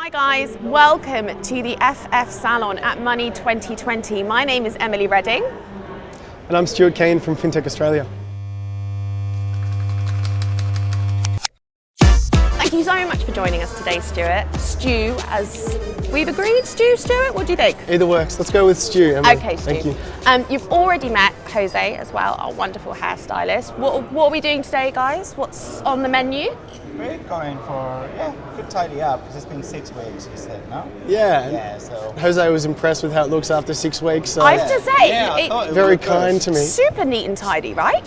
Hi guys, welcome to the FF Salon at Money 2020. My name is Emily Redding. And I'm Stuart Keen from Fintech Australia. Thank you so much for joining us today, Stuart. Stu, as we've agreed. Stuart, what do you think? Either works. Let's go with Stu, Emily. Okay, Stu. Thank you. You've already met Jose as well, our wonderful hairstylist. What are we doing today, guys? What's on the menu? We're going for, good tidy up, because it's been 6 weeks, you said, no? Yeah. So. Jose was impressed with how it looks after 6 weeks. So I have to say, I thought it very looked kind good. to me. Super neat and tidy, right?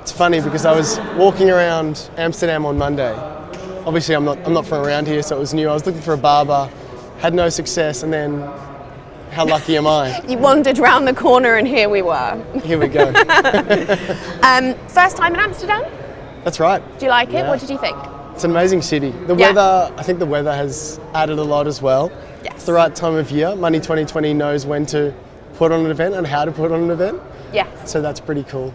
It's funny because I was walking around Amsterdam on Monday. Obviously, I'm not from around here, so it was new. I was looking for a barber, had no success, and then how lucky am I? You wandered round the corner and here we were. Here we go. First time in Amsterdam? That's right. Do you like it? Yeah. What did you think? It's an amazing city. The weather, I think the weather has added a lot as well. Yes. It's the right time of year. Money 2020 knows when to put on an event and how to put on an event. Yes. So that's pretty cool.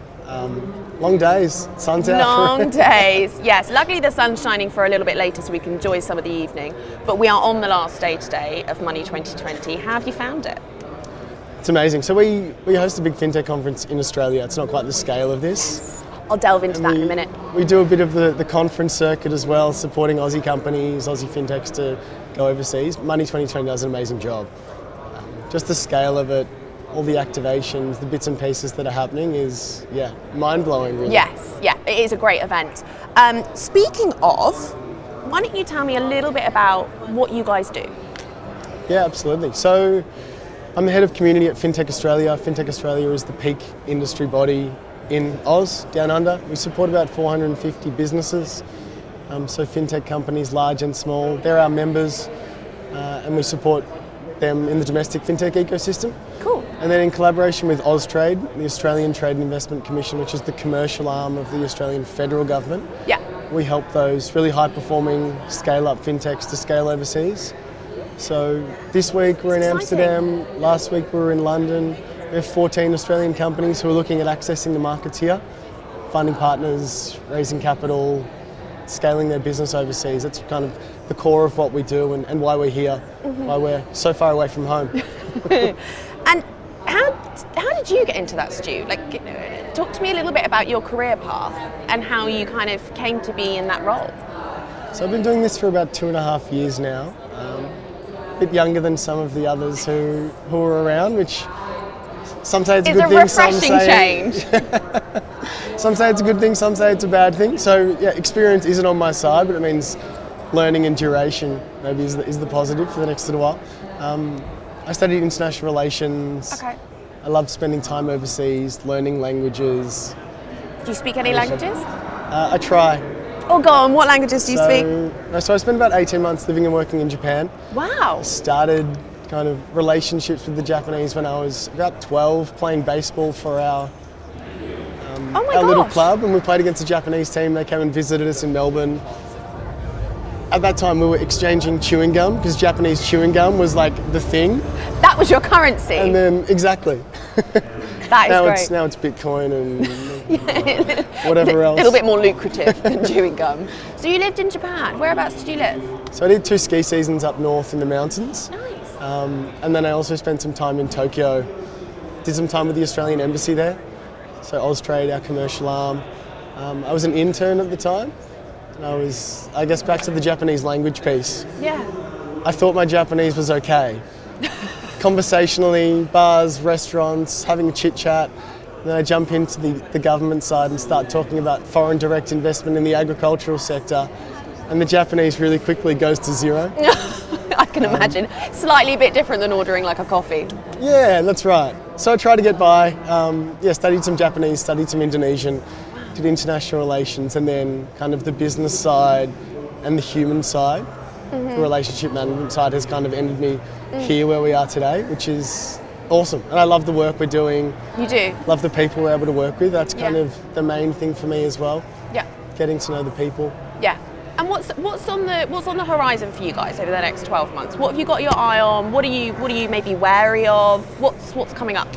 Long days, sun's out. Long days, yes. Luckily the sun's shining for a little bit later so we can enjoy some of the evening. But we are on the last day today of Money 2020. How have you found it? It's amazing. So we host a big fintech conference in Australia. It's not quite the scale of this. I'll delve into that in a minute. We do a bit of the conference circuit as well, supporting Aussie companies, Aussie fintechs to go overseas. Money 2020 does an amazing job. Just the scale of it, all the activations, the bits and pieces that are happening is, mind-blowing really. Yes, it is a great event. Speaking of, why don't you tell me a little bit about what you guys do? Yeah, absolutely. So I'm the head of community at Fintech Australia. Fintech Australia is the peak industry body in Oz, down under. We support about 450 businesses, so fintech companies, large and small. They're our members, and we support them in the domestic fintech ecosystem. Cool. And then in collaboration with Austrade, the Australian Trade and Investment Commission, which is the commercial arm of the Australian federal government, we help those really high-performing, scale-up fintechs to scale overseas. So this week we're in Amsterdam, last week we were in London. We have 14 Australian companies who are looking at accessing the markets here, finding partners, raising capital, scaling their business overseas. That's kind of the core of what we do and why we're here, why we're so far away from home. And how did you get into that, Stu? Talk to me a little bit about your career path and how you kind of came to be in that role. So I've been doing this for about 2.5 years now. A bit younger than some of the others who are around, which some say it's a good thing, refreshing change. Some say it's a good thing, some say it's a bad thing. So experience isn't on my side, but it means learning and duration maybe is the positive for the next little while. I studied international relations. Okay. I love spending time overseas, learning languages. Do you speak any languages? I try. Oh, go on. What languages do you speak? So I spent about 18 months living and working in Japan. Wow. I started kind of relationships with the Japanese when I was about 12, playing baseball for our little club, and we played against a Japanese team. They came and visited us in Melbourne. At that time we were exchanging chewing gum because Japanese chewing gum was like the thing. That was your currency. And then exactly. That is great. Now it's Bitcoin and whatever else. A little bit more lucrative than chewing gum. So you lived in Japan. Whereabouts did you live? So I did 2 ski seasons up north in the mountains. Nice. And then I also spent some time in Tokyo. Did some time with the Australian embassy there. So Austrade, our commercial arm. I was an intern at the time. And I was, I guess, back to the Japanese language piece. Yeah. I thought my Japanese was okay. Conversationally, bars, restaurants, having a chit chat. Then I jump into the government side and start talking about foreign direct investment in the agricultural sector. And the Japanese really quickly goes to zero. I can imagine. Slightly a bit different than ordering like a coffee. Yeah, that's right. So I tried to get by. Studied some Japanese, studied some Indonesian, did international relations, and then kind of the business side and the human side. The relationship management side has kind of ended me here where we are today, which is awesome. And I love the work we're doing. You do? Love the people we're able to work with. That's kind of the main thing for me as well. Yeah. Getting to know the people. Yeah. And what's on the horizon for you guys over the next 12 months? What have you got your eye on? What are you maybe wary of? What's coming up?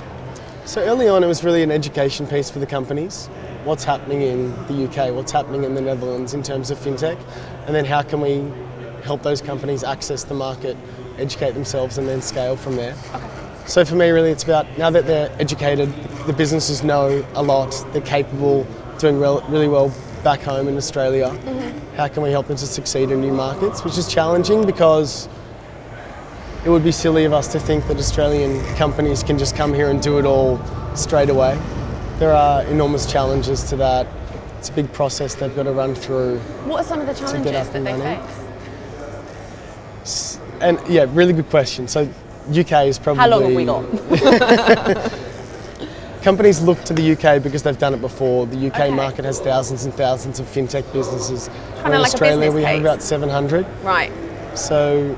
So early on, it was really an education piece for the companies. What's happening in the UK? What's happening in the Netherlands in terms of fintech? And then how can we help those companies access the market, educate themselves, and then scale from there. Okay. So for me, really, it's about now that they're educated, the businesses know a lot, they're capable, doing really well back home in Australia. How can we help them to succeed in new markets, which is challenging because it would be silly of us to think that Australian companies can just come here and do it all straight away. There are enormous challenges to that. It's a big process they've got to run through. What are some of the challenges that they face? And yeah, really good question. So UK is probably... How long have we got? Companies look to the UK because they've done it before. The UK market has thousands and thousands of fintech businesses. Kind of like Australia, a business we have case. about 700. Right. So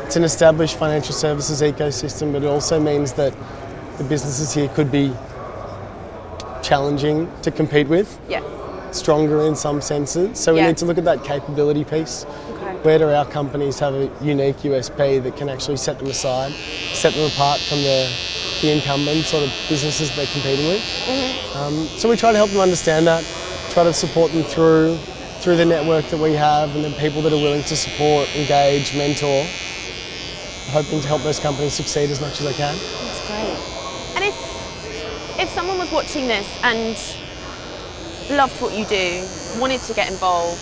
it's an established financial services ecosystem, but it also means that the businesses here could be challenging to compete with. Yes. Stronger in some senses. So we need to look at that capability piece. Okay. Where do our companies have a unique USP that can actually set them aside, set them apart from the incumbent sort of businesses they're competing with? So we try to help them understand that, try to support them through the network that we have and the people that are willing to support, engage, mentor, hoping to help those companies succeed as much as they can. That's great. And if someone was watching this and loved what you do, wanted to get involved,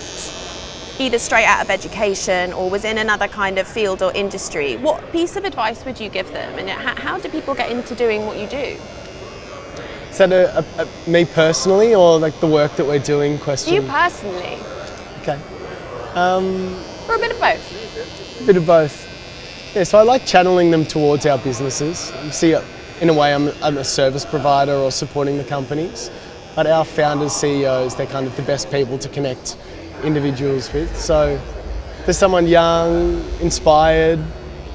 either straight out of education or was in another kind of field or industry, what piece of advice would you give them? And how do people get into doing what you do? Is that me personally or like the work that we're doing question? You personally. Okay. Or a bit of both? A bit of both. Yeah, so I like channeling them towards our businesses. You see, in a way, I'm a service provider or supporting the companies. But our founders, CEOs, they're kind of the best people to connect individuals with. So there's someone young, inspired,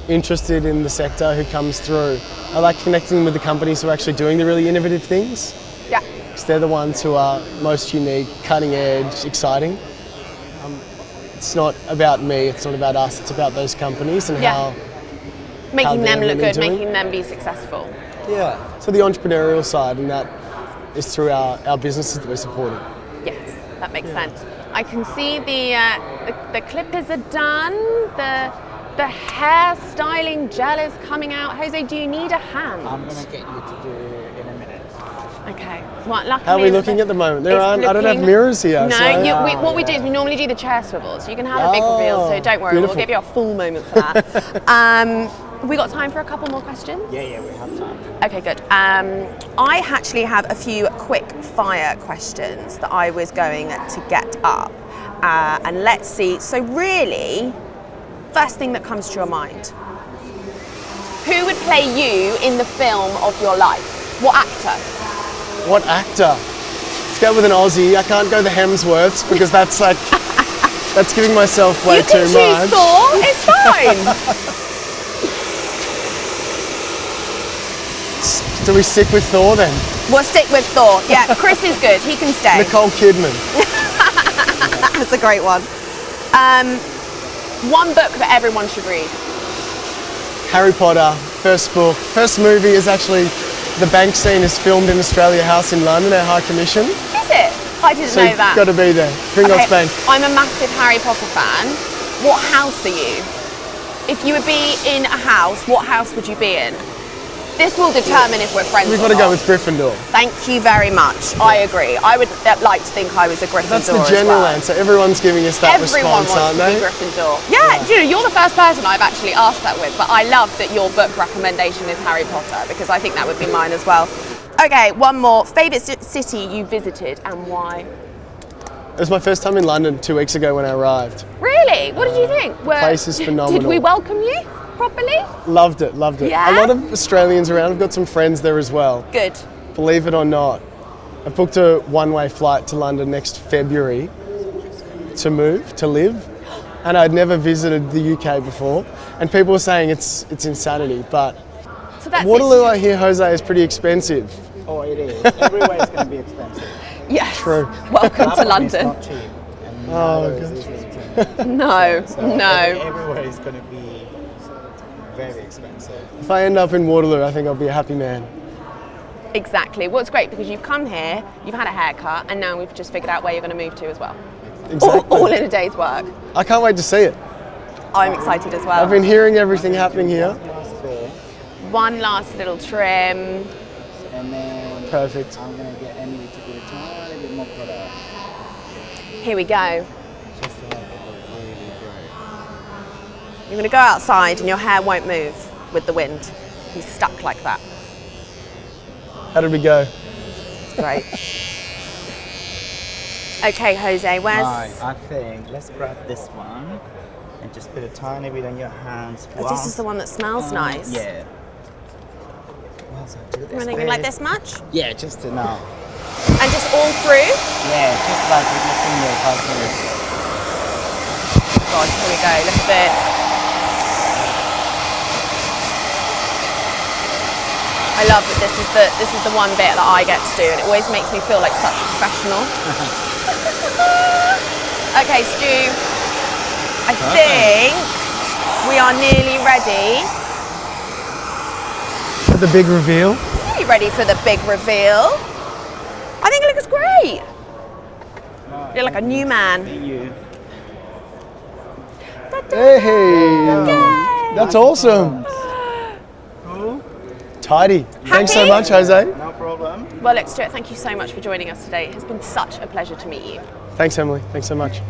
interested in the sector who comes through. I like connecting with the companies who are actually doing the really innovative things. Yeah. Because they're the ones who are most unique, cutting edge, exciting. It's not about me, it's not about us, it's about those companies and how making them look good, doing. making them be successful. Yeah. So the entrepreneurial side, and that is through our businesses that we're supporting. Yes, that makes sense. I can see the clippers are done, the hair styling gel is coming out. Jose, do you need a hand? I'm going to get you to do it in a minute. Okay. Well, luckily, How are we looking at the moment? I don't have mirrors here. No, so. what we do is we normally do the chair swivel, so you can have a big reveal, so don't worry, beautiful. we'll give you a full moment for that. We got time for a couple more questions? Yeah, we have time. Okay, good. I actually have a few quick fire questions that I was going to get up. And let's see. So really, first thing that comes to your mind. Who would play you in the film of your life? What actor? What actor? Let's go with an Aussie. I can't go the Hemsworths because that's like, that's giving myself way too much. You can choose Thor, it's fine. Do we stick with Thor then? We'll stick with Thor. Yeah, Chris is good. He can stay. Nicole Kidman. That's a great one. One book that everyone should read. Harry Potter, first book. First movie is actually, the bank scene is filmed in Australia House in London, our High Commission. Is it? I didn't know that. Got to be there. Gringotts Bank. I'm a massive Harry Potter fan. What house are you? If you would be in a house, what house would you be in? This will determine if we're friends We've or got to not. go with Gryffindor. Thank you very much. I agree. I would like to think I was a Gryffindor. That's the general answer. Everyone's giving us that Everyone response, aren't wants to they? be Gryffindor. Yeah, do you know, you're the first person I've actually asked that with, but I love that your book recommendation is Harry Potter because I think that would be mine as well. Okay, one more. Favourite city you visited and why? It was my first time in London 2 weeks ago when I arrived. Really? What did you think? The place is phenomenal. Did we welcome you properly? Loved it. Yeah? A lot of Australians around. I've got some friends there as well. Good. Believe it or not, I've booked a one-way flight to London next February to live, and I'd never visited the UK before, and people were saying it's insanity, but So that's Waterloo, I hear, Jose, is pretty expensive. Oh, it is. Everywhere is going to be expensive. Yes. True. Welcome to London. It's London. not cheap. And neither is Islington. No, So no. Everywhere is going to be very expensive. If I end up in Waterloo, I think I'll be a happy man. Exactly. Well, it's great because you've come here, you've had a haircut, and now we've just figured out where you're going to move to as well. Exactly. All in a day's work. I can't wait to see it. I'm excited as well. I've been hearing everything happening here. One last little trim. And then Perfect. I'm going to get Emily to do a tiny bit more product. Here we go. Just to make it look really great. You're going to go outside and your hair won't move with the wind. He's stuck like that. How did we go? Great. Okay, Jose, where's... Right, I think let's grab this one and just put a tiny bit on your hands. Oh, this is the one that smells nice. Yeah. You want anything like this much? Yeah, just enough. And just all through? Yeah, just like with your fingers like this. God, here we go, look at this. I love that this is the one bit that I get to do, and it always makes me feel like such a professional. Okay, Stu, I think we are nearly ready. For the big reveal. Are you ready for the big reveal? I think it looks great. You're like a new man. You. Hey, that's awesome. Cool. Tidy. Thanks so Happy? much, Jose. No problem. Well, look, Stuart, thank you so much for joining us today. It has been such a pleasure to meet you. Thanks, Emily. Thanks so much.